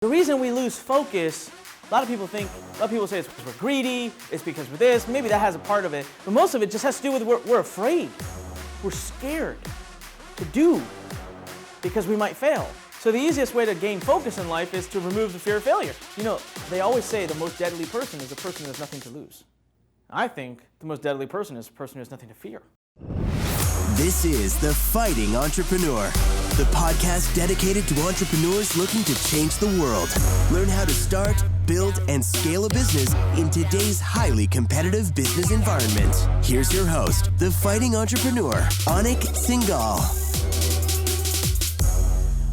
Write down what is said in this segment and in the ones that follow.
The reason we lose focus, a lot of people say it's because we're greedy, it's because we're this, maybe that has a part of it, but most of it just has to do with we're afraid. We're scared to do because we might fail. So the easiest way to gain focus in life is to remove the fear of failure. You know, they always say the most deadly person is the person who has nothing to lose. I think the most deadly person is the person who has nothing to fear. This is The Fighting Entrepreneur, the podcast dedicated to entrepreneurs looking to change the world. Learn how to start, build, and scale a business in today's highly competitive business environment. Here's your host, The Fighting Entrepreneur, Anik Singal.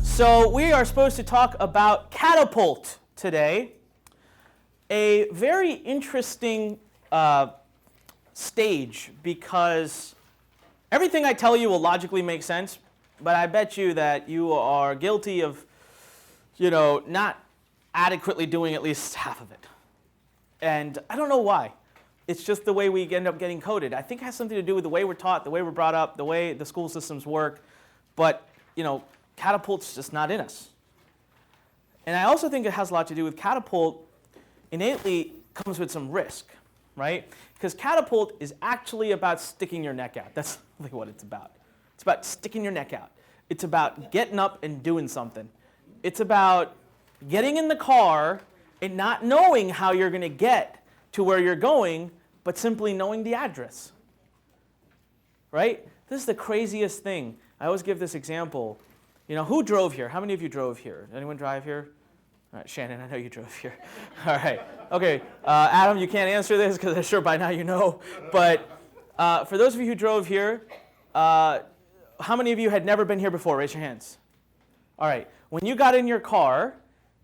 So we are supposed to talk about catapult today, a very interesting stage, because everything I tell you will logically make sense, but I bet you that you are guilty of, not adequately doing at least half of it. And I don't know why. It's just the way we end up getting coded. I think it has something to do with the way we're taught, the way we're brought up, the way the school systems work. But, catapult's just not in us. And I also think it has a lot to do with catapult innately comes with some risk, right? Because catapult is actually about sticking your neck out. That's like what it's about. It's about sticking your neck out. It's about getting up and doing something. It's about getting in the car and not knowing how you're going to get to where you're going, but simply knowing the address, right? This is the craziest thing. I always give this example. Who drove here? How many of you drove here? Anyone drive here? All right, Shannon, I know you drove here. All right. Okay, Adam, you can't answer this because I'm sure by now you know. But for those of you who drove here, how many of you had never been here before? Raise your hands. All right. When you got in your car,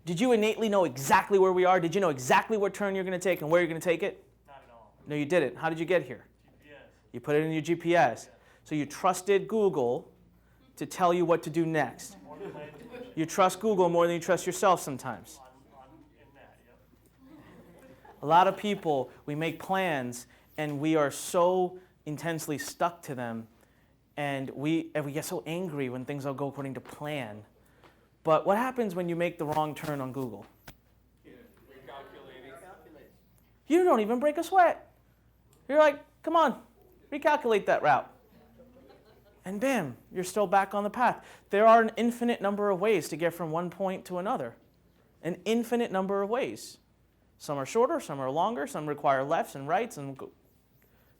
did you innately know exactly where we are? Did you know exactly what turn you're going to take and where you're going to take it? Not at all. No, you didn't. How did you get here? GPS. You put it in your GPS. So you trusted Google to tell you what to do next. You trust Google more than you trust yourself sometimes. I'm in that, yep. A lot of people, we make plans and we are so intensely stuck to them, and we get so angry when things don't go according to plan. But what happens when you make the wrong turn on Google? You don't even break a sweat. You're like, come on, recalculate that route. And bam, you're still back on the path. There are an infinite number of ways to get from one point to another. An infinite number of ways. Some are shorter, some are longer, some require lefts and rights, and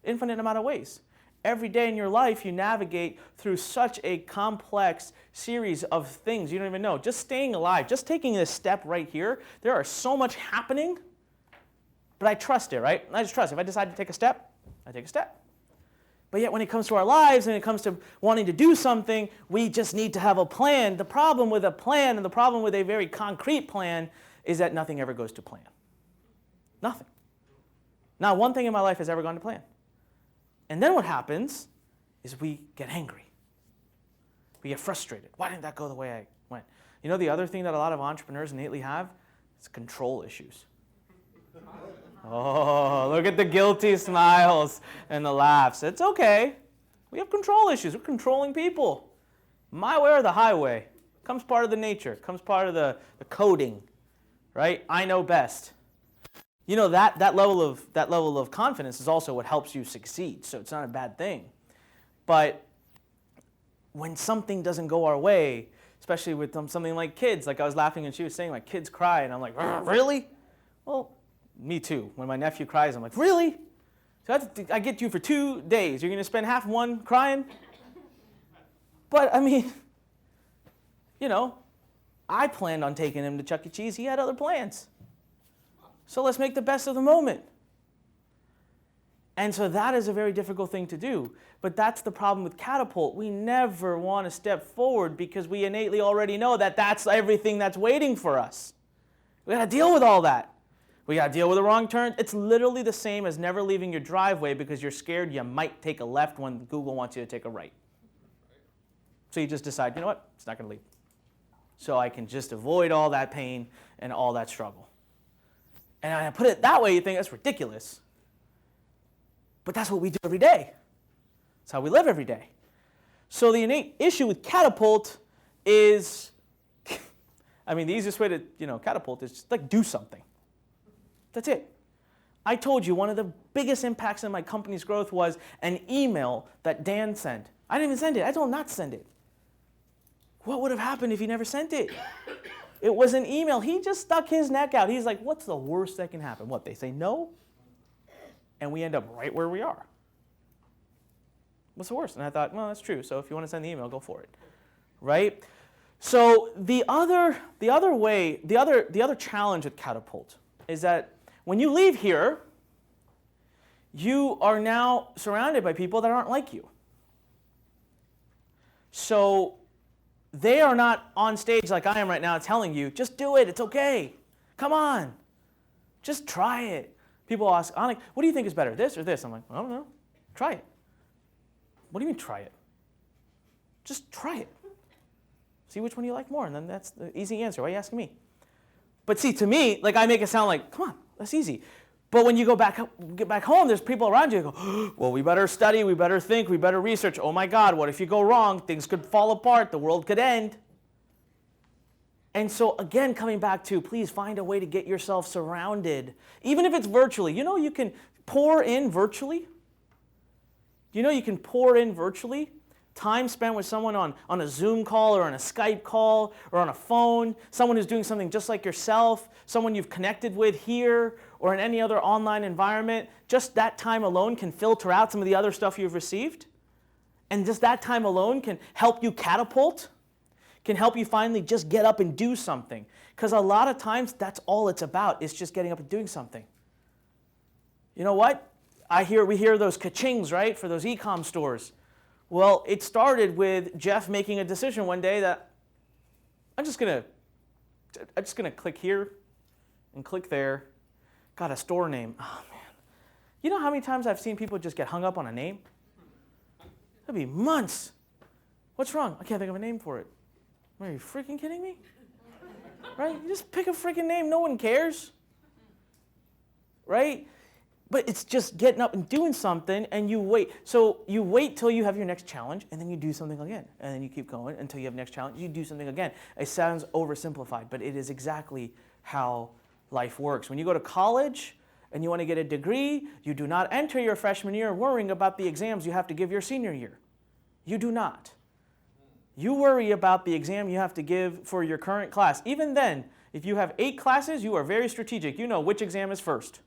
infinite amount of ways. Every day in your life, you navigate through such a complex series of things you don't even know. Just staying alive, just taking this step right here, there are so much happening, but I trust it, right? I just trust it. If I decide to take a step, I take a step. But yet when it comes to our lives and it comes to wanting to do something, we just need to have a plan. The problem with a plan and the problem with a very concrete plan is that nothing ever goes to plan. Nothing. Not one thing in my life has ever gone to plan. And then what happens is we get angry. We get frustrated. Why didn't that go the way I went? The other thing that a lot of entrepreneurs innately have is control issues. Oh, look at the guilty smiles and the laughs. It's okay. We have control issues. We're controlling people. My way or the highway. Comes part of the nature. Comes part of the coding, right? I know best. That level of confidence is also what helps you succeed. So it's not a bad thing. But when something doesn't go our way, especially with something like kids, like I was laughing and she was saying, like, kids cry, and I'm like, really? Well, me too. When my nephew cries, I'm like, really? So I get you for 2 days. You're going to spend half one crying? But, I planned on taking him to Chuck E. Cheese. He had other plans. So let's make the best of the moment. And so that is a very difficult thing to do. But that's the problem with catapult. We never want to step forward because we innately already know that that's everything that's waiting for us. We got to deal with all that. We got to deal with the wrong turn. It's literally the same as never leaving your driveway because you're scared you might take a left when Google wants you to take a right. So you just decide, you know what? It's not going to leave. So I can just avoid all that pain and all that struggle. And I put it that way, you think that's ridiculous. But that's what we do every day. That's how we live every day. So the innate issue with catapult is I mean, the easiest way to, catapult is just like do something. That's it. I told you one of the biggest impacts in my company's growth was an email that Dan sent. I didn't even send it. I told him not to send it. What would have happened if he never sent it? It was an email. He just stuck his neck out. He's like, what's the worst that can happen? What, they say no? And we end up right where we are. What's the worst? And I thought, well, that's true. So if you want to send the email, go for it. Right? So the other challenge with Catapult is that when you leave here, you are now surrounded by people that aren't like you. So they are not on stage like I am right now telling you, just do it, it's okay. Come on. Just try it. People ask, Anik, what do you think is better, this or this? I'm like, I don't know. Try it. What do you mean try it? Just try it. See which one you like more, and then that's the easy answer. Why are you asking me? But see, to me, like I make it sound like, come on, that's easy. But when you get back home, there's people around you who go, well, we better study, we better think, we better research. Oh my God, what if you go wrong? Things could fall apart, the world could end. And so again, coming back to, please find a way to get yourself surrounded, even if it's virtually. You can pour in virtually. You can pour in virtually. Time spent with someone on a Zoom call or on a Skype call or on a phone, someone who's doing something just like yourself, someone you've connected with here or in any other online environment, just that time alone can filter out some of the other stuff you've received. And just that time alone can help you catapult, can help you finally just get up and do something. Because a lot of times that's all it's about, is just getting up and doing something. You know what? We hear those ka-chings, right, for those e-com stores. Well, it started with Jeff making a decision one day that I'm just gonna click here and click there. Got a store name. Oh man. You know how many times I've seen people just get hung up on a name? That'd be months. What's wrong? I can't think of a name for it. Are you freaking kidding me? Right? You just pick a freaking name, no one cares. Right? But it's just getting up and doing something, and you wait. So you wait till you have your next challenge, and then you do something again. And then you keep going until you have next challenge. You do something again. It sounds oversimplified, but it is exactly how life works. When you go to college and you want to get a degree, you do not enter your freshman year worrying about the exams you have to give your senior year. You do not. You worry about the exam you have to give for your current class. Even then, if you have 8 classes, you are very strategic. You know which exam is first.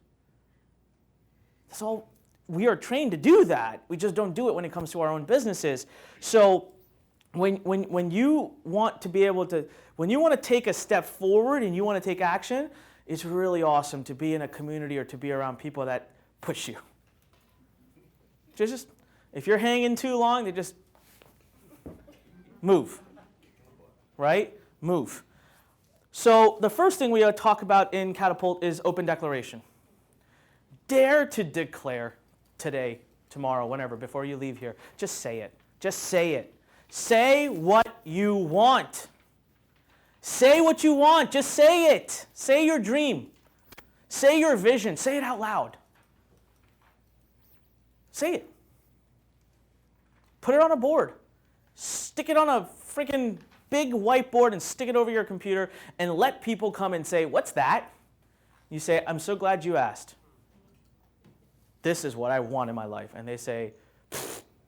That's all. We are trained to do that. We just don't do it when it comes to our own businesses. So when you want to be able to, when you want to take a step forward and you want to take action, it's really awesome to be in a community or to be around people that push you. Just if you're hanging too long, they just move. Right? Move. So the first thing we talk about in Catapult is open declaration. Dare to declare today, tomorrow, whenever, before you leave here. Just say it. Just say it. Say what you want. Say what you want. Just say it. Say your dream. Say your vision. Say it out loud. Say it. Put it on a board. Stick it on a freaking big whiteboard and stick it over your computer and let people come and say, what's that? You say, I'm so glad you asked. This is what I want in my life. And they say,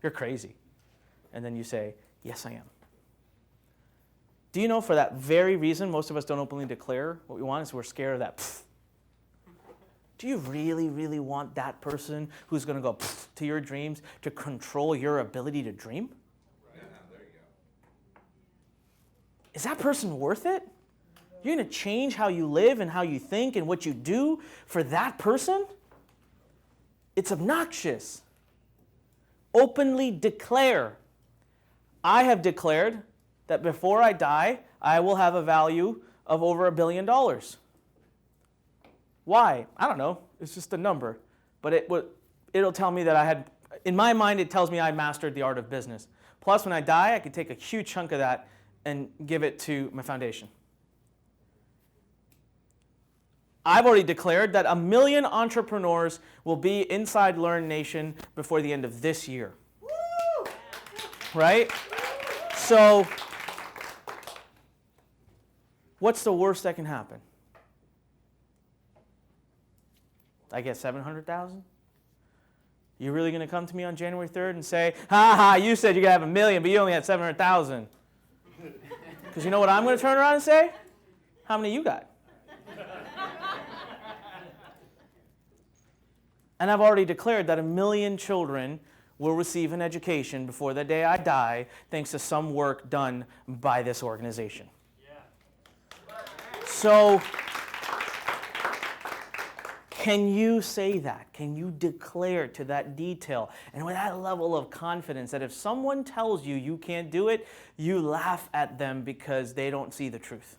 you're crazy. And then you say, yes, I am. Do you know for that very reason, most of us don't openly declare what we want is we're scared of that. Do you really, really want that person who's going to go to your dreams to control your ability to dream? Right. There you go. Is that person worth it? You're going to change how you live and how you think and what you do for that person? It's obnoxious. Openly declare. I have declared that before I die, I will have a value of over $1 billion. Why? I don't know. It's just a number. But it'll tell me that I had, in my mind, it tells me I mastered the art of business. Plus, when I die, I can take a huge chunk of that and give it to my foundation. I've already declared that 1 million entrepreneurs will be inside Lurn Nation before the end of this year. Woo! Right? So What's the worst that can happen? I get 700,000? You really going to come to me on January 3rd and say, ha ha, you said you're going to have $1 million, but you only had 700,000? Because you know what I'm going to turn around and say? How many you got? And I've already declared that 1 million children will receive an education before the day I die, thanks to some work done by this organization. Yeah. So, can you say that? Can you declare to that detail and with that level of confidence that if someone tells you you can't do it, you laugh at them because they don't see the truth?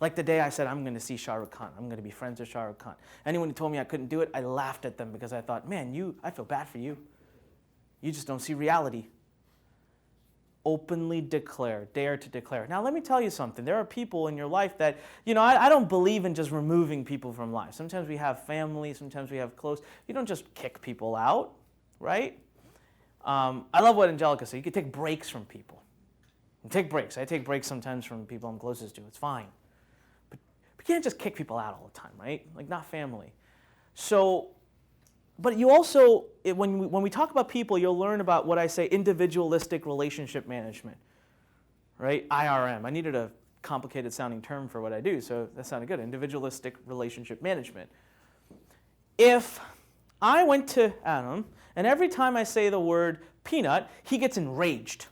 Like the day I said, I'm going to see Shah Rukh Khan. I'm going to be friends with Shah Rukh Khan. Anyone who told me I couldn't do it, I laughed at them because I thought, man, I feel bad for you. You just don't see reality. Openly declare, dare to declare. Now, let me tell you something. There are people in your life that, I don't believe in just removing people from life. Sometimes we have family, sometimes we have close. You don't just kick people out, right? I love what Angelica said. You can take breaks from people. You take breaks. I take breaks sometimes from people I'm closest to. It's fine. But you can't just kick people out all the time, right? Like, not family. So, but you also, when we talk about people, you'll learn about what I say, individualistic relationship management, right? IRM. I needed a complicated sounding term for what I do, so that sounded good. Individualistic relationship management. If I went to Adam, and every time I say the word peanut, he gets enraged.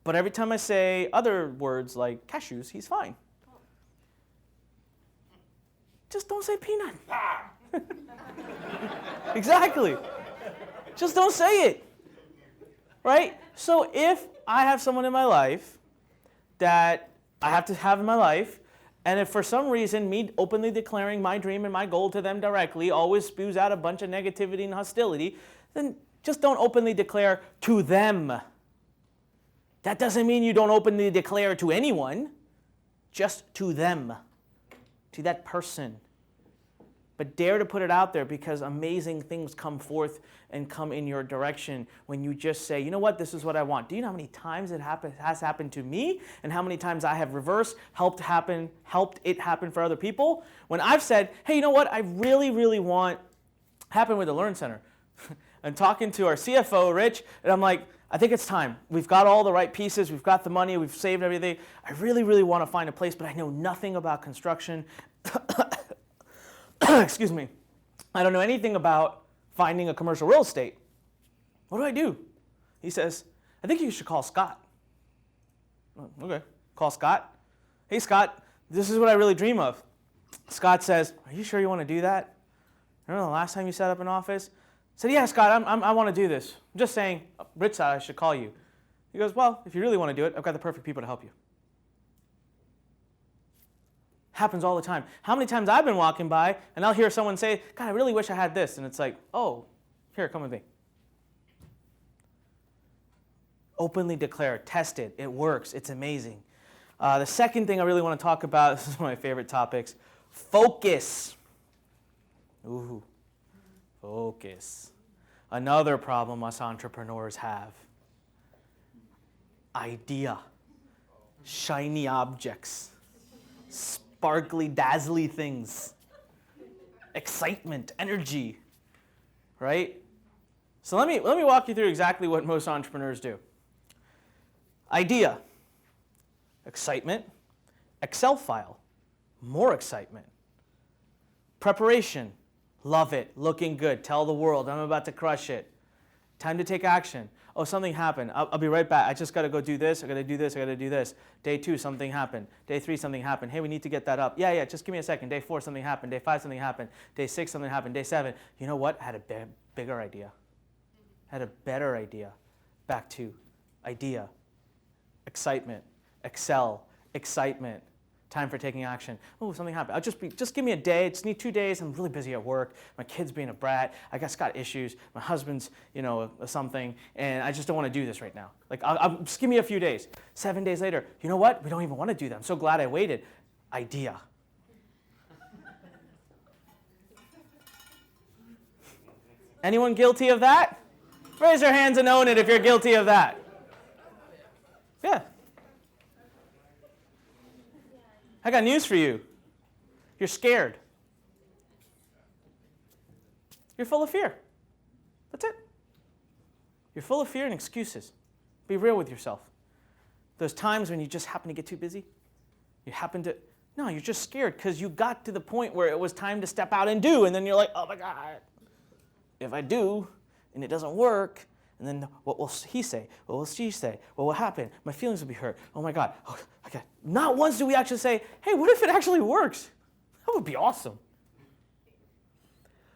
But every time I say other words like cashews, he's fine. Just don't say peanut. Exactly. Just don't say it. Right? So if I have someone in my life that I have to have in my life, and if for some reason me openly declaring my dream and my goal to them directly always spews out a bunch of negativity and hostility, then just don't openly declare to them. That doesn't mean you don't openly declare to anyone, just to them, to that person. But dare to put it out there because amazing things come forth and come in your direction when you just say, you know what, this is what I want. Do you know how many times it has happened to me and how many times I have reversed, helped it happen for other people? When I've said, hey, you know what, I really, really want, happened with the Lurn Center. I'm talking to our CFO, Rich, and I'm like, I think it's time. We've got all the right pieces. We've got the money. We've saved everything. I really, really want to find a place, but I know nothing about construction. Excuse me. I don't know anything about finding a commercial real estate. What do I do? He says, I think you should call Scott. Oh, okay. Call Scott. Hey, Scott, this is what I really dream of. Scott says, are you sure you want to do that? Remember the last time you set up an office? I said, yeah, Scott, I want to do this. I'm just saying, Rich said I should call you. He goes, well, if you really want to do it, I've got the perfect people to help you. Happens all the time. How many times I've been walking by and I'll hear someone say, God, I really wish I had this. And it's like, oh, here, come with me. Openly declare, test it. It works. It's amazing. The second thing I really want to talk about, this is one of my favorite topics, focus. Ooh, focus. Another problem us entrepreneurs have. Idea. Shiny objects. Sparkly, dazzly things. Excitement, energy. Right? So let me walk you through exactly what most entrepreneurs do. Idea. Excitement. Excel file. More excitement. Preparation. Love it. Looking good. Tell the world I'm about to crush it. Time to take action. Oh, something happened. I'll be right back. I just got to go do this. I got to do this. I got to do this. Day 2, something happened. Day 3, something happened. Hey, we need to get that up. Yeah, just give me a second. Day 4, something happened. Day 5, something happened. Day 6, something happened. Day 7, you know what? I had a bigger idea. I had a better idea. Back to idea, excitement, Excel, excitement. Time for taking action. Oh, something happened. Just give me a day. Just need 2 days. I'm really busy at work. My kid's being a brat. I just got issues. My husband's, something, and I just don't want to do this right now. Like, just give me a few days. 7 days later, you know what? We don't even want to do that. I'm so glad I waited. Idea. Anyone guilty of that? Raise your hands and own it if you're guilty of that. Yeah. I got news for you. You're scared. You're full of fear. That's it. You're full of fear and excuses. Be real with yourself. Those times when you just happen to get too busy, no, you're just scared because you got to the point where it was time to step out and do, and then you're like, oh my God, if I do and it doesn't work, and then what will he say? What will she say? What will happen? My feelings will be hurt. Oh my God. Oh, okay. Not once do we actually say, hey, what if it actually works? That would be awesome.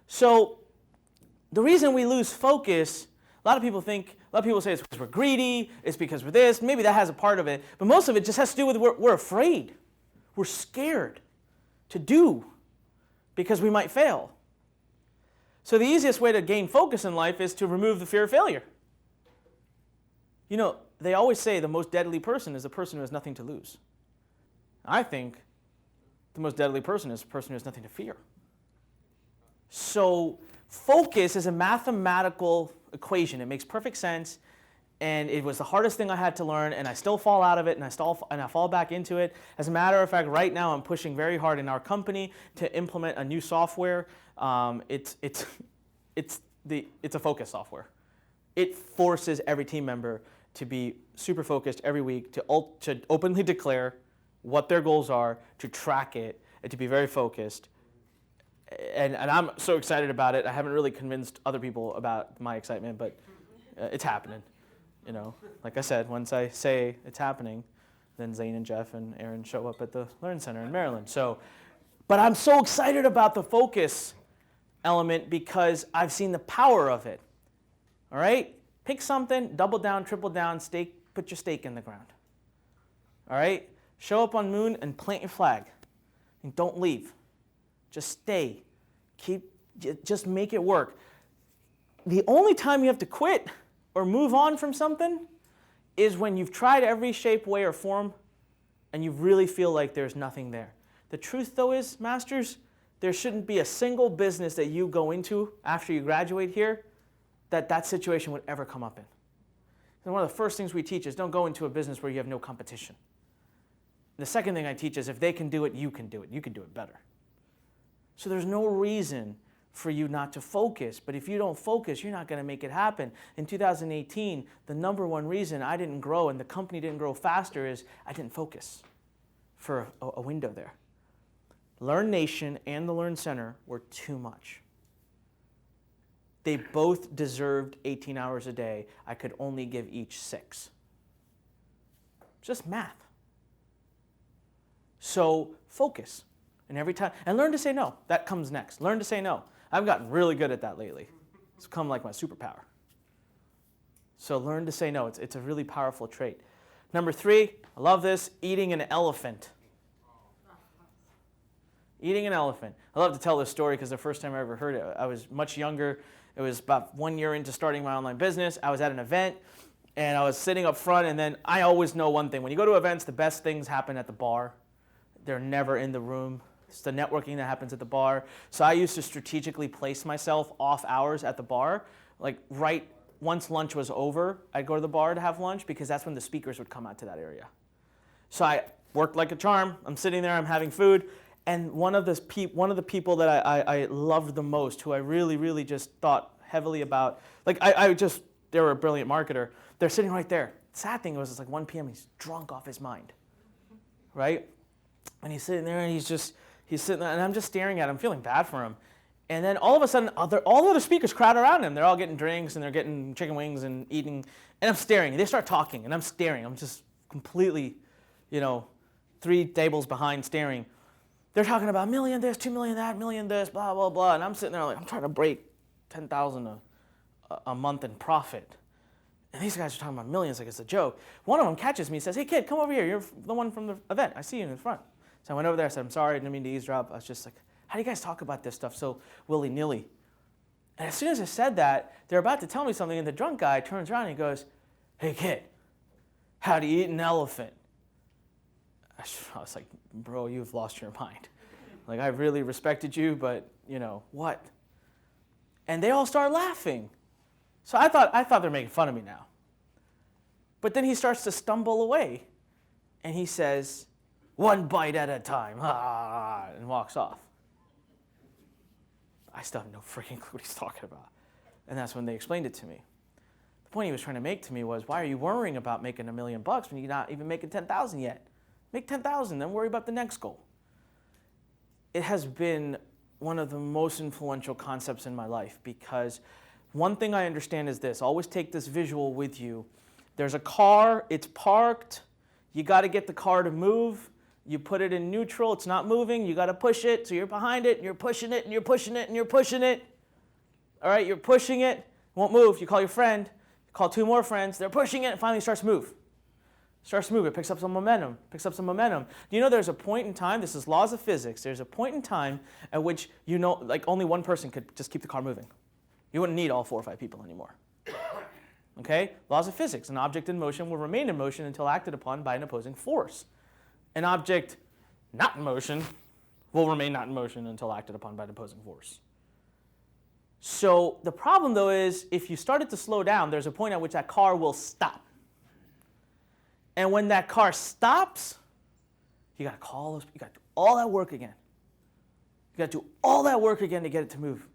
So the reason we lose focus, a lot of people say it's because we're greedy, it's because we're this, maybe that has a part of it, but most of it just has to do with we're afraid. We're scared to do because we might fail. So the easiest way to gain focus in life is to remove the fear of failure. You know, they always say the most deadly person is the person who has nothing to lose. I think the most deadly person is the person who has nothing to fear. So focus is a mathematical equation. It makes perfect sense, and it was the hardest thing I had to learn, and I still fall out of it, and I fall back into it. As a matter of fact, right now I'm pushing very hard in our company to implement a new software. It's a focus software. It forces every team member to be super focused every week, to openly declare what their goals are, to track it, and to be very focused. And I'm so excited about it. I haven't really convinced other people about my excitement, but it's happening. You know, like I said, once I say it's happening, then Zane and Jeff and Aaron show up at the Lurn Center in Maryland. But I'm so excited about the focus element because I've seen the power of it. All right? Pick something, double down, triple down, put your stake in the ground. All right? Show up on Moon and plant your flag. And don't leave. Just stay. Just make it work. The only time you have to quit or move on from something is when you've tried every shape, way, or form and you really feel like there's nothing there. The truth, though, is, Masters, there shouldn't be a single business that you go into after you graduate here that situation would ever come up in. And one of the first things we teach is don't go into a business where you have no competition. The second thing I teach is if they can do it, you can do it. You can do it better. So there's no reason for you not to focus. But if you don't focus, you're not going to make it happen. In 2018, the number one reason I didn't grow and the company didn't grow faster is I didn't focus for a window there. Lurn Nation and the Lurn Center were too much. They both deserved 18 hours a day. I could only give each 6. Just math. So focus. And every time, and learn to say no. That comes next. Learn to say no. I've gotten really good at that lately. It's become like my superpower. So learn to say no. It's a really powerful trait. Number 3, I love this, eating an elephant. Eating an elephant. I love to tell this story because the first time I ever heard it, I was much younger. It was about 1 year into starting my online business. I was at an event, and I was sitting up front, and then I always know one thing. When you go to events, the best things happen at the bar. They're never in the room. It's the networking that happens at the bar. So I used to strategically place myself off hours at the bar. Like right once lunch was over, I'd go to the bar to have lunch because that's when the speakers would come out to that area. So I worked like a charm. I'm sitting there, I'm having food. And one of the people that I loved the most, who I really, really just thought heavily about, like they were a brilliant marketer. They're sitting right there. Sad thing was it's like 1 p.m. He's drunk off his mind, right? And he's sitting there and he's sitting there and I'm just staring at him, feeling bad for him. And then all of a sudden, all the other speakers crowd around him. They're all getting drinks and they're getting chicken wings and eating. And I'm staring. They start talking and I'm staring. I'm just completely, 3 tables behind staring. They're talking about million this, 2 million that, million this, blah, blah, blah. And I'm sitting there like, I'm trying to break 10,000 a month in profit. And these guys are talking about millions like it's a joke. One of them catches me and says, hey kid, come over here. You're the one from the event. I see you in the front. So I went over there, I said, I'm sorry, I didn't mean to eavesdrop. I was just like, how do you guys talk about this stuff so willy-nilly? And as soon as I said that, they're about to tell me something, and the drunk guy turns around and he goes, hey kid, how do you eat an elephant? I was like, bro, you've lost your mind. Like, I really respected you, but, what? And they all start laughing. So I thought they're making fun of me now. But then he starts to stumble away, and he says, one bite at a time, and walks off. I still have no freaking clue what he's talking about. And that's when they explained it to me. The point he was trying to make to me was, why are you worrying about making $1 million when you're not even making 10,000 yet? Make 10,000, then worry about the next goal. It has been one of the most influential concepts in my life, because one thing I understand is this. Always take this visual with you. There's a car, it's parked. You got to get the car to move. You put it in neutral, it's not moving. You got to push it, so you're behind it, and you're pushing it, and you're pushing it, and you're pushing it. All right, you're pushing it, won't move. You call your friend, you call 2 more friends. They're pushing it, and finally it starts to move. Starts to move. It picks up some momentum. Do you know there's a point in time, this is laws of physics, there's a point in time at which like only one person could just keep the car moving. You wouldn't need all 4 or 5 people anymore. Okay? Laws of physics. An object in motion will remain in motion until acted upon by an opposing force. An object not in motion will remain not in motion until acted upon by an opposing force. So the problem, though, is if you started to slow down, there's a point at which that car will stop. And when that car stops, you got to call those, you got to do all that work again. You got to do all that work again to get it to move.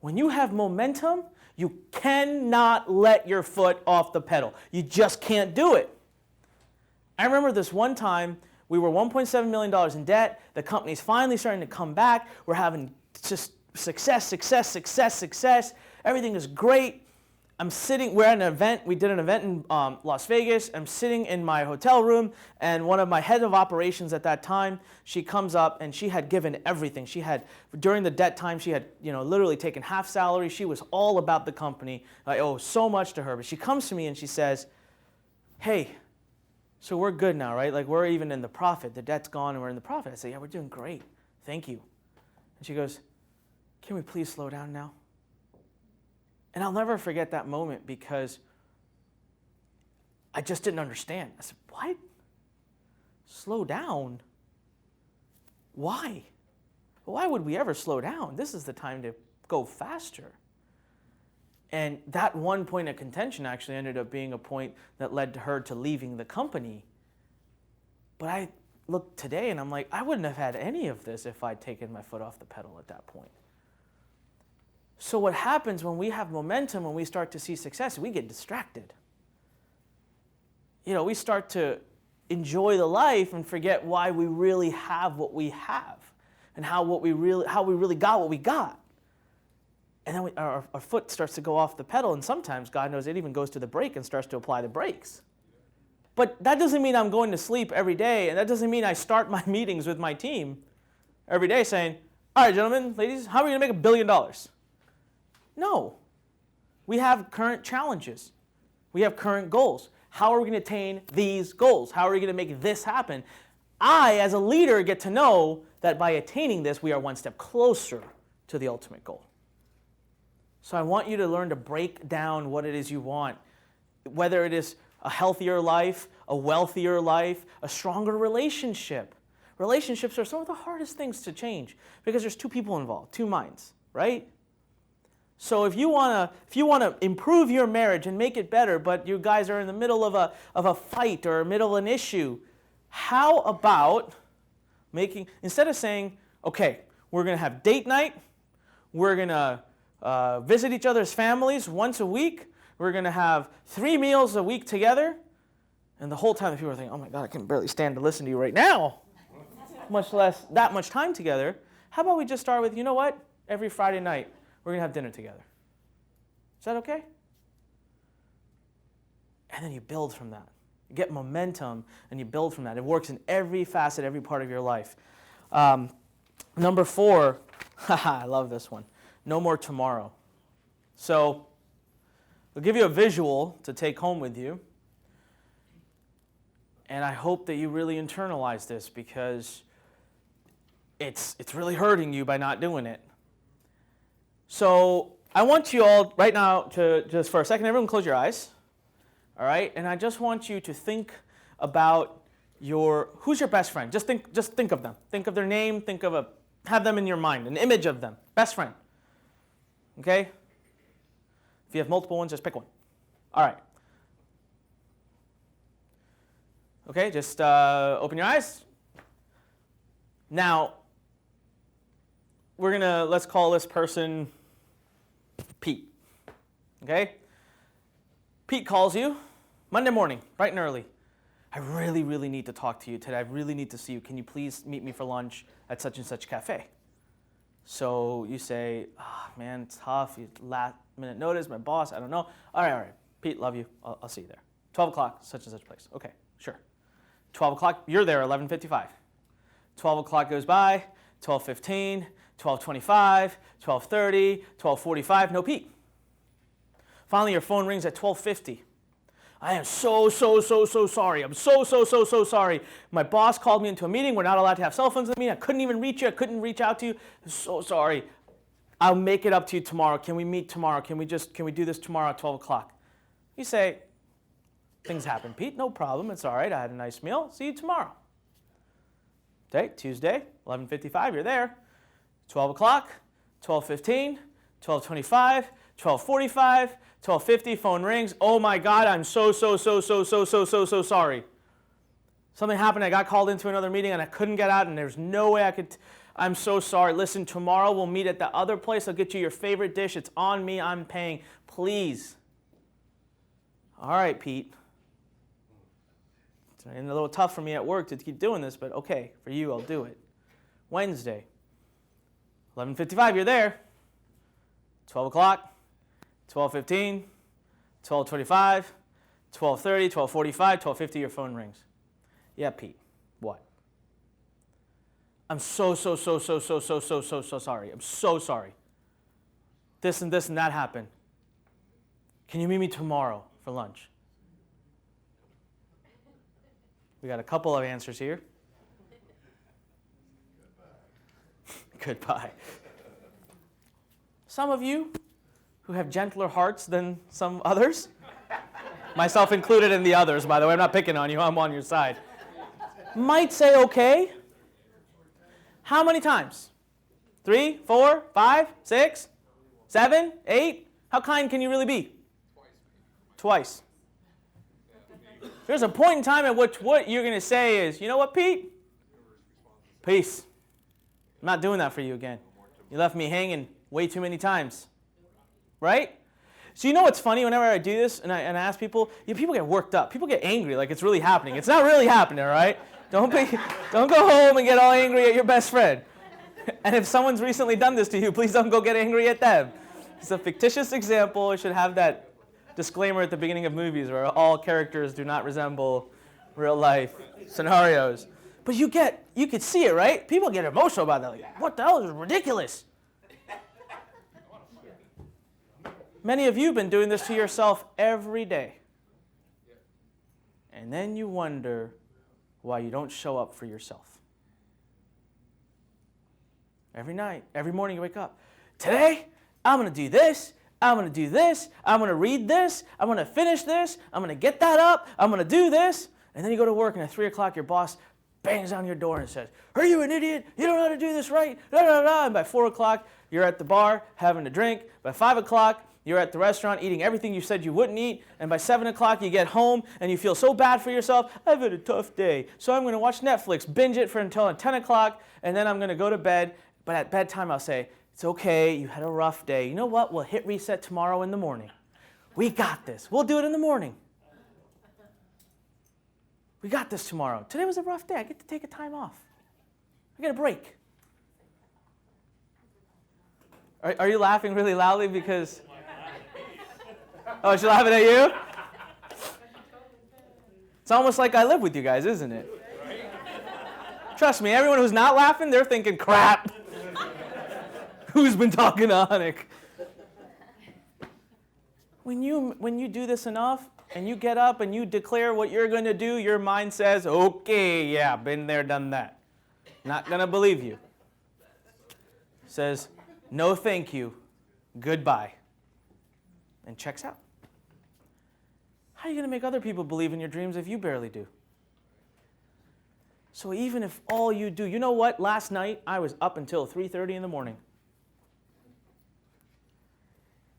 When you have momentum, you cannot let your foot off the pedal. You just can't do it. I remember this one time, we were $1.7 million in debt. The company's finally starting to come back. We're having just success. Everything is great. We're at an event. We did an event in Las Vegas. I'm sitting in my hotel room, and one of my head of operations at that time, she comes up, and she had given everything. During the debt time, she had, literally taken half salary. She was all about the company. I owe so much to her. But she comes to me and she says, "Hey, so we're good now, right? Like, we're even in the profit. The debt's gone and we're in the profit." I say, "Yeah, we're doing great. Thank you." And she goes, "Can we please slow down now?" And I'll never forget that moment, because I just didn't understand. I said, "What? Slow down? Why? Why would we ever slow down? This is the time to go faster." And that one point of contention actually ended up being a point that led to her to leaving the company. But I look today and I'm like, I wouldn't have had any of this if I'd taken my foot off the pedal at that point. So what happens when we have momentum, when we start to see success, we get distracted. We start to enjoy the life and forget why we really have what we have, and how we really got what we got. And then our foot starts to go off the pedal, and sometimes, God knows, it even goes to the brake and starts to apply the brakes. But that doesn't mean I'm going to sleep every day, and that doesn't mean I start my meetings with my team every day saying, "All right, gentlemen, ladies, how are we going to make $1 billion?" No. We have current challenges. We have current goals. How are we going to attain these goals? How are we going to make this happen? I, as a leader, get to know that by attaining this, we are one step closer to the ultimate goal. So I want you to learn to break down what it is you want, whether it is a healthier life, a wealthier life, a stronger relationship. Relationships are some of the hardest things to change because there's 2 people involved, 2 minds, right? So if you want to improve your marriage and make it better, but you guys are in the middle of a fight or middle of an issue, how about instead of saying, "Okay, we're going to have date night, we're going to visit each other's families once a week, we're going to have 3 meals a week together," and the whole time the people are thinking, "Oh my God, I can barely stand to listen to you right now," much less that much time together. How about we just start with, every Friday night, we're going to have dinner together. Is that okay? And then you build from that. You get momentum and you build from that. It works in every facet, every part of your life. Number 4, I love this one. No more tomorrow. So I'll give you a visual to take home with you. And I hope that you really internalize this, because it's really hurting you by not doing it. So I want you all right now to, just for a second, everyone close your eyes. All right? And I just want you to think about who's your best friend? Just think of them. Think of their name, have them in your mind, an image of them. Best friend. Okay? If you have multiple ones, just pick one. All right. Okay, just open your eyes. Now, let's call this person Pete. Okay? Pete calls you Monday morning, bright and early. I really, really need to talk to you today. I really need to see you. Can you please meet me for lunch at such and such cafe? So you say, man, it's tough. Last minute notice, my boss, I don't know. All right. Pete, love you. I'll see you there. 12 o'clock, such and such place. Okay, sure. 12 o'clock, you're there, 11:55. 12 o'clock goes by, 12:15, 12:25, 12:30, 12:45, no Pete. Finally, your phone rings at 12:50. I am so sorry. I'm so sorry. My boss called me into a meeting. We're not allowed to have cell phones in the meeting. I couldn't even reach you. I couldn't reach out to you. I'm so sorry. I'll make it up to you tomorrow. Can we meet tomorrow? Can we do this tomorrow at 12 o'clock? You say, things happen, Pete. No problem. It's all right. I had a nice meal. See you tomorrow. Okay, Tuesday, 11:55. You're there. 12 o'clock, 12:15, 12:25, 12:45, 12:50, phone rings. Oh my God, I'm so sorry. Something happened. I got called into another meeting and I couldn't get out and there's no way I could. I'm so sorry. Listen, tomorrow we'll meet at the other place. I'll get you your favorite dish. It's on me. I'm paying. Please. All right, Pete. It's a little tough for me at work to keep doing this, but okay, for you, I'll do it. Wednesday, 11:55, you're there. 12 o'clock, 12:15, 12:25, 12:30, 12:45, 12:50, your phone rings. Yeah, Pete, what? I'm so sorry. I'm so sorry. This and that happened. Can you meet me tomorrow for lunch? We got a couple of answers here. Goodbye. Some of you who have gentler hearts than some others, myself included in the others, by the way, I'm not picking on you, I'm on your side, might say okay. How many times? 3, 4, 5, 6, 7, 8? How kind can you really be? Twice. There's a point in time at which what you're going to say is, you know what, Pete? Peace. I'm not doing that for you again. You left me hanging way too many times. Right? So you know what's funny? Whenever I do this and I ask people, people get worked up. People get angry like it's really happening. It's not really happening, all right? Don't go home and get all angry at your best friend. And if someone's recently done this to you, please don't go get angry at them. It's a fictitious example. It should have that disclaimer at the beginning of movies where all characters do not resemble real life scenarios. But you could see it, right? People get emotional about that. Like, what the hell? This is ridiculous. Many of you have been doing this to yourself every day. And then you wonder why you don't show up for yourself. Every night, every morning you wake up. Today, I'm going to do this. I'm going to do this. I'm going to read this. I'm going to finish this. I'm going to get that up. I'm going to do this. And then you go to work and at 3 o'clock your boss bangs on your door and says, are you an idiot? You don't know how to do this right. Da, da, da. And by 4 o'clock, you're at the bar having a drink. By 5 o'clock, you're at the restaurant eating everything you said you wouldn't eat. And by 7 o'clock, you get home and you feel so bad for yourself. I've had a tough day. So I'm going to watch Netflix, binge it for until 10 o'clock, and then I'm going to go to bed. But at bedtime, I'll say, it's okay, you had a rough day. You know what? We'll hit reset tomorrow in the morning. We got this. We'll do it in the morning. We got this tomorrow. Today was a rough day. I get to take a time off. I get a break. Are you laughing really loudly because... Oh, she's laughing at you? It's almost like I live with you guys, isn't it? Trust me, everyone who's not laughing, they're thinking, crap. Who's been talking to Anik? When you do this enough, and you get up and you declare what you're going to do, your mind says, okay, yeah, been there, done that. Not going to believe you. Says, no thank you, goodbye. And checks out. How are you going to make other people believe in your dreams if you barely do? So even if all you do, you know what? Last night, I was up until 3:30 in the morning.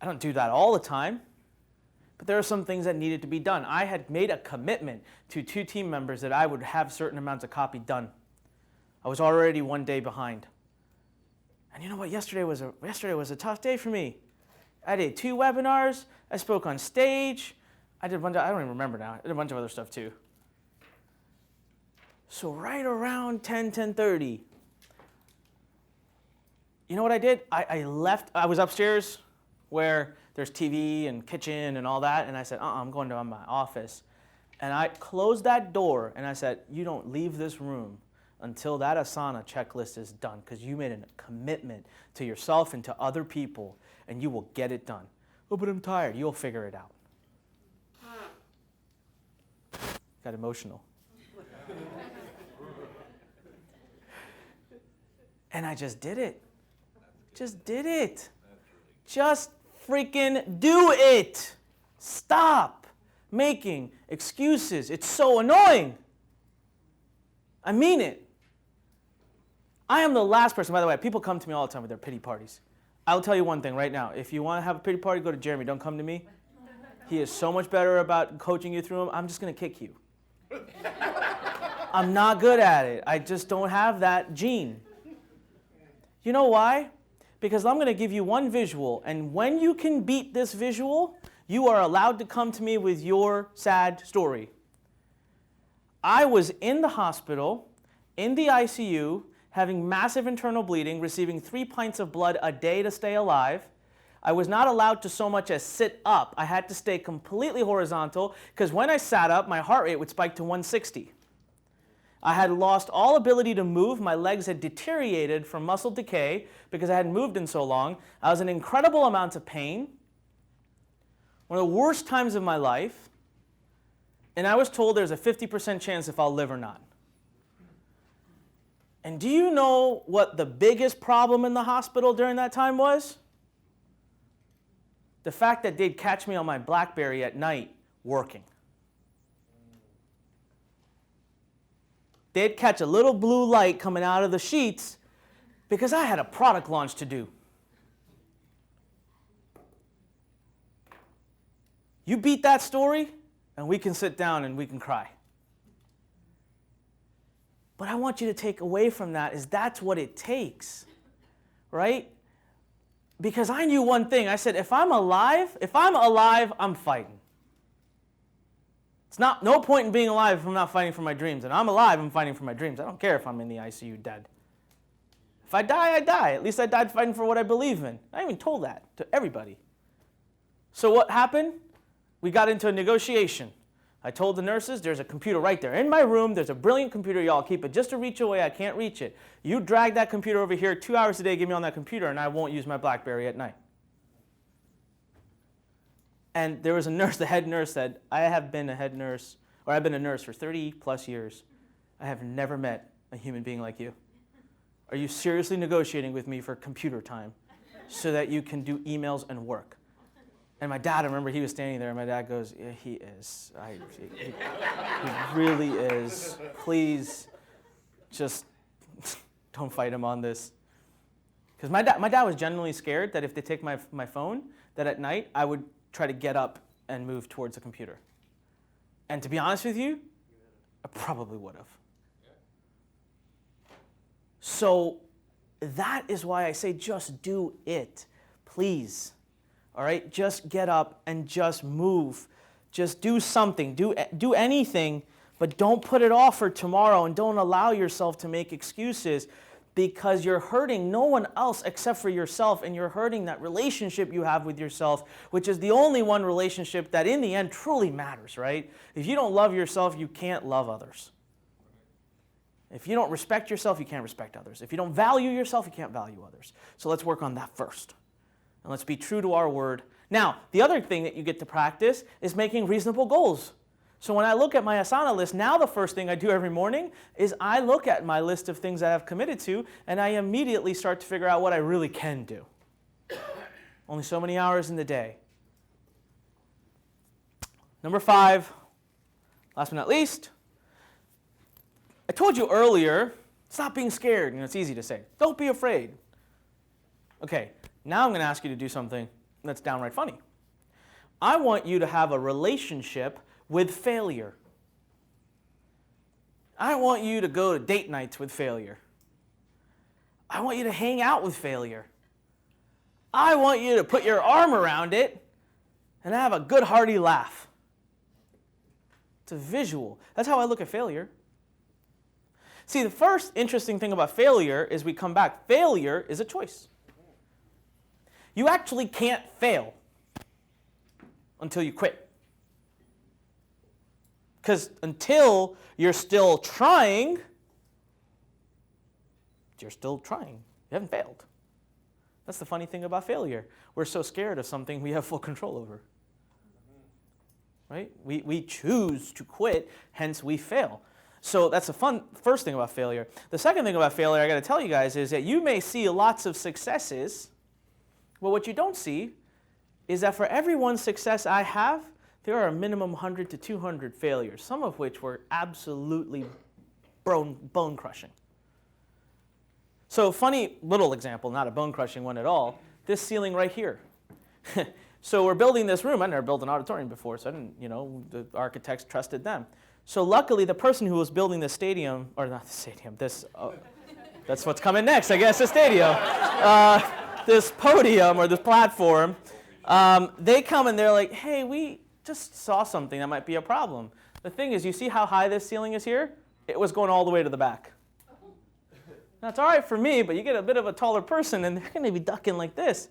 I don't do that all the time, but there are some things that needed to be done. I had made a commitment to 2 team members that I would have certain amounts of copy done. I was already one day behind. And you know what? Yesterday was a tough day for me. I did 2 webinars. I spoke on stage. I did a bunch of, I don't even remember now. I did a bunch of other stuff too. So right around 10:30, you know what I did? I left. I was upstairs where there's TV and kitchen and all that, and I said, I'm going to my office. And I closed that door, and I said, you don't leave this room until that Asana checklist is done, because you made a commitment to yourself and to other people, and you will get it done. Oh, but I'm tired. You'll figure it out. Got emotional. And I just did it. Just did it. Just freaking do it. Stop making excuses. It's so annoying. I mean it. I am the last person, by the way, people come to me all the time with their pity parties. I'll tell you one thing right now. If you want to have a pity party, go to Jeremy. Don't come to me. He is so much better about coaching you through them. I'm just going to kick you. I'm not good at it. I just don't have that gene. You know why? Because I'm going to give you one visual, and when you can beat this visual, you are allowed to come to me with your sad story. I was in the hospital, in the ICU, having massive internal bleeding, receiving 3 pints of blood a day to stay alive. I was not allowed to so much as sit up. I had to stay completely horizontal, because when I sat up, my heart rate would spike to 160. I had lost all ability to move. My legs had deteriorated from muscle decay because I hadn't moved in so long. I was in incredible amounts of pain. One of the worst times of my life. And I was told there's a 50% chance if I'll live or not. And do you know what the biggest problem in the hospital during that time was? The fact that they'd catch me on my BlackBerry at night working. They'd catch a little blue light coming out of the sheets because I had a product launch to do. You beat that story, and we can sit down and we can cry. But I want you to take away from that is that's what it takes, right? Because I knew one thing. I said, if I'm alive, I'm fighting. It's no point in being alive if I'm not fighting for my dreams. And I'm alive, I'm fighting for my dreams. I don't care if I'm in the ICU dead. If I die, I die. At least I died fighting for what I believe in. I even told that to everybody. So what happened? We got into a negotiation. I told the nurses, there's a computer right there in my room. There's a brilliant computer. Y'all keep it just a reach away. I can't reach it. You drag that computer over here 2 hours a day, give me on that computer, and I won't use my BlackBerry at night. And there was a nurse, the head nurse said, I have been a head nurse, or I've been a nurse for 30 plus years. I have never met a human being like you. Are you seriously negotiating with me for computer time so that you can do emails and work? And my dad, I remember he was standing there, and my dad goes, yeah, he is. He really is. Please, just don't fight him on this. Because my dad was genuinely scared that if they take my phone, that at night I would try to get up and move towards the computer. And to be honest with you, I probably would have. So that is why I say just do it, please. All right, just get up and just move. Just do something, do anything, but don't put it off for tomorrow, and don't allow yourself to make excuses, because you're hurting no one else except for yourself, and you're hurting that relationship you have with yourself, which is the only one relationship that in the end truly matters, right? If you don't love yourself, you can't love others. If you don't respect yourself, you can't respect others. If you don't value yourself, you can't value others. So let's work on that first. And let's be true to our word. Now, the other thing that you get to practice is making reasonable goals. So when I look at my Asana list, now the first thing I do every morning is I look at my list of things I have committed to, and I immediately start to figure out what I really can do. Only so many hours in the day. Number 5, last but not least, I told you earlier, stop being scared. It's easy to say. Don't be afraid. Okay, now I'm going to ask you to do something that's downright funny. I want you to have a relationship with failure. I want you to go to date nights with failure. I want you to hang out with failure. I want you to put your arm around it and have a good hearty laugh. It's a visual. That's how I look at failure. See, the first interesting thing about failure is we come back. Failure is a choice. You actually can't fail until you quit. Because until you're still trying, you're still trying. You haven't failed. That's the funny thing about failure. We're so scared of something we have full control over. Right? We choose to quit, hence we fail. So that's the first thing about failure. The second thing about failure I got to tell you guys is that you may see lots of successes, but what you don't see is that for every one success I have, there are a minimum 100 to 200 failures, some of which were absolutely bone-crushing. So funny little example, not a bone-crushing one at all, this ceiling right here. So we're building this room. I never built an auditorium before, so I didn't, the architects trusted them. So luckily, the person who was building the stadium, or not the stadium, that's what's coming next, I guess, the stadium, this podium or this platform, they come and they're like, hey, we just saw something that might be a problem. The thing is, you see how high this ceiling is here? It was going all the way to the back. That's all right for me, but you get a bit of a taller person, and they're going to be ducking like this.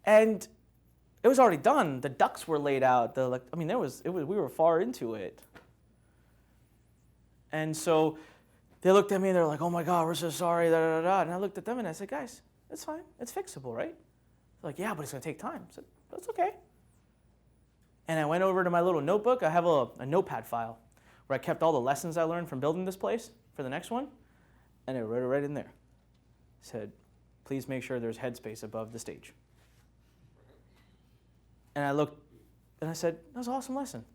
And it was already done. The ducts were laid out. We were far into it. And so they looked at me, and they're like, oh, my God, we're so sorry, da, da, da. And I looked at them, and I said, guys, it's fine. It's fixable, right? They're like, yeah, but it's going to take time. I said, that's okay. And I went over to my little notebook. I have a notepad file where I kept all the lessons I learned from building this place for the next one. And I wrote it right in there. I said, please make sure there's headspace above the stage. And I looked, and I said, that was an awesome lesson.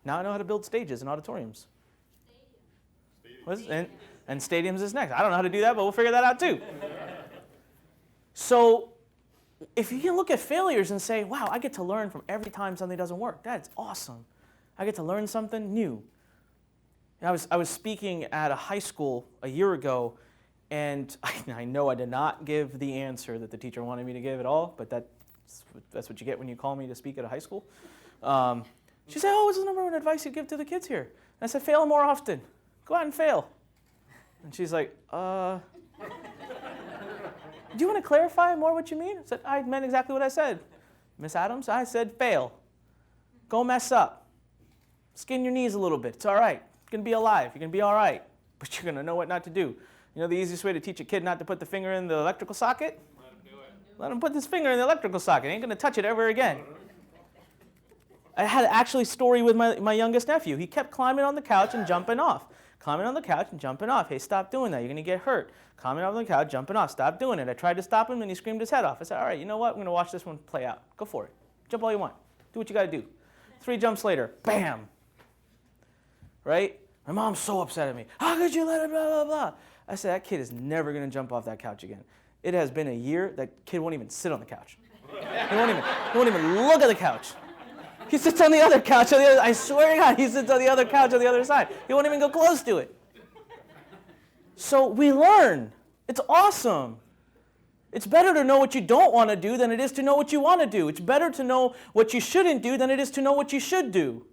Now I know how to build stages and auditoriums. And stadiums is next. I don't know how to do that, but we'll figure that out too. So if you can look at failures and say, wow, I get to learn from every time something doesn't work. That's awesome. I get to learn something new. I was speaking at a high school a year ago, and I know I did not give the answer that the teacher wanted me to give at all, but that's what you get when you call me to speak at a high school. She said, what's the number one advice you give to the kids here? And I said, fail more often. Go out and fail. And she's like, do you want to clarify more what you mean? I said, I meant exactly what I said. Miss Adams, I said fail. Go mess up. Skin your knees a little bit. It's all right. You're going to be alive. You're going to be all right. But you're going to know what not to do. You know the easiest way to teach a kid not to put the finger in the electrical socket? Let him do it. Let him put his finger in the electrical socket. He ain't going to touch it ever again. I had actually a story with my youngest nephew. He kept climbing on the couch and jumping off. Climbing on the couch and jumping off. Hey, stop doing that. You're going to get hurt. Climbing on the couch, jumping off. Stop doing it. I tried to stop him, and he screamed his head off. I said, all right, you know what? I'm going to watch this one play out. Go for it. Jump all you want. Do what you got to do. 3 jumps later, bam. Right? My mom's so upset at me. How could you let him blah, blah, blah? I said, that kid is never going to jump off that couch again. It has been a year. That kid won't even sit on the couch. He won't even look at the couch. He sits on the other couch. I swear to God, he sits on the other couch on the other side. He won't even go close to it. So we learn. It's awesome. It's better to know what you don't want to do than it is to know what you want to do. It's better to know what you shouldn't do than it is to know what you should do.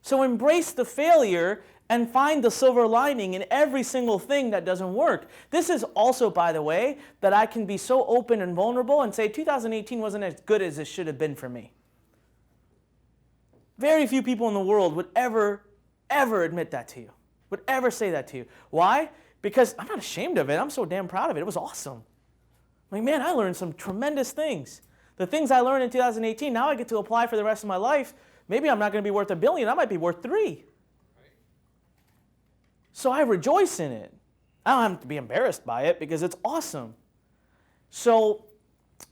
So embrace the failure and find the silver lining in every single thing that doesn't work. This is also, by the way, that I can be so open and vulnerable and say 2018 wasn't as good as it should have been for me. Very few people in the world would ever admit that to you, would ever say that to you. Why? Because I'm not ashamed of it. I'm so damn proud of it. It was awesome. Like, man, I learned some tremendous things. The things I learned in 2018, now I get to apply for the rest of my life. Maybe I'm not going to be worth $1 billion. I might be worth $3 billion. So I rejoice in it. I don't have to be embarrassed by it because it's awesome. So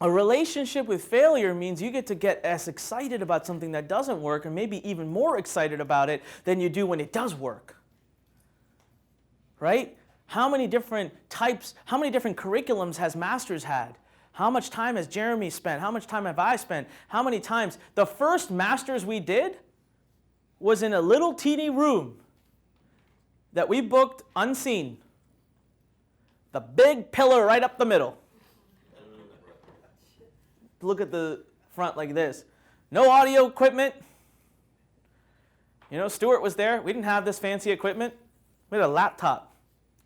a relationship with failure means you get to get as excited about something that doesn't work and maybe even more excited about it than you do when it does work. Right? How many different curriculums has Masters had? How much time has Jeremy spent? How much time have I spent? How many times? The first Masters we did was in a little teeny room that we booked unseen. The big pillar right up the middle. Look at the front like this. No audio equipment. You know, Stuart was there. We didn't have this fancy equipment. We had a laptop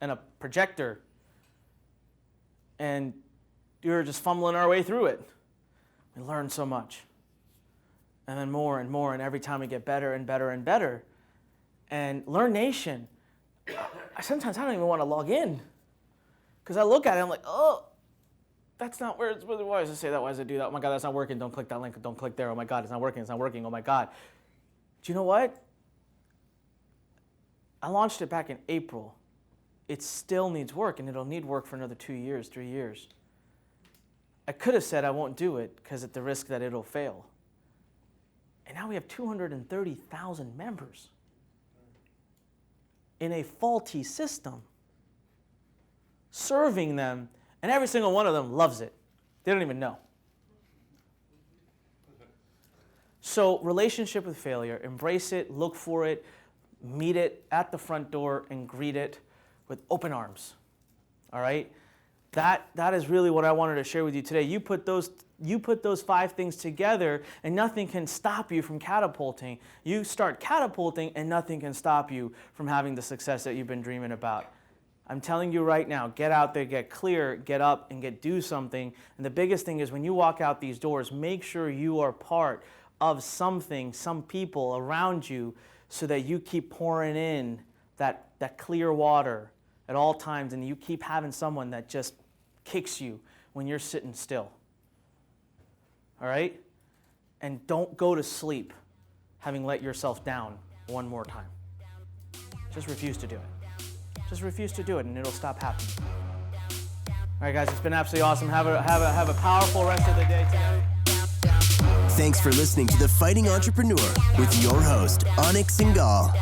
and a projector. And we were just fumbling our way through it. We learned so much. And then more and more, and every time we get better and better and better. And Lurn Nation, sometimes I don't even want to log in. Because I look at it, I'm like, oh, that's not where it's, why does it say that? Why does it do that? Oh my God, that's not working. Don't click that link. Don't click there. Oh my God, it's not working. It's not working. Oh my God. Do you know what? I launched it back in April. It still needs work, and it'll need work for another 2 years, 3 years. I could have said I won't do it because at the risk that it'll fail. And now we have 230,000 members in a faulty system, serving them, and every single one of them loves it. They don't even know. So, relationship with failure, embrace it, look for it, meet it at the front door, and greet it with open arms. All right? That is really what I wanted to share with you today. You put those 5 things together, and nothing can stop you from catapulting. You start catapulting, and nothing can stop you from having the success that you've been dreaming about. I'm telling you right now, get out there, get clear, get up, and do something. And the biggest thing is when you walk out these doors, make sure you are part of something, some people around you, so that you keep pouring in that clear water at all times, and you keep having someone that just kicks you when you're sitting still. All right? And don't go to sleep having let yourself down one more time. Just refuse to do it. Just refuse to do it, and it'll stop happening. All right, guys, it's been absolutely awesome. Have a powerful rest of the day today. Thanks for listening to The Fighting Entrepreneur with your host, Anik Singal.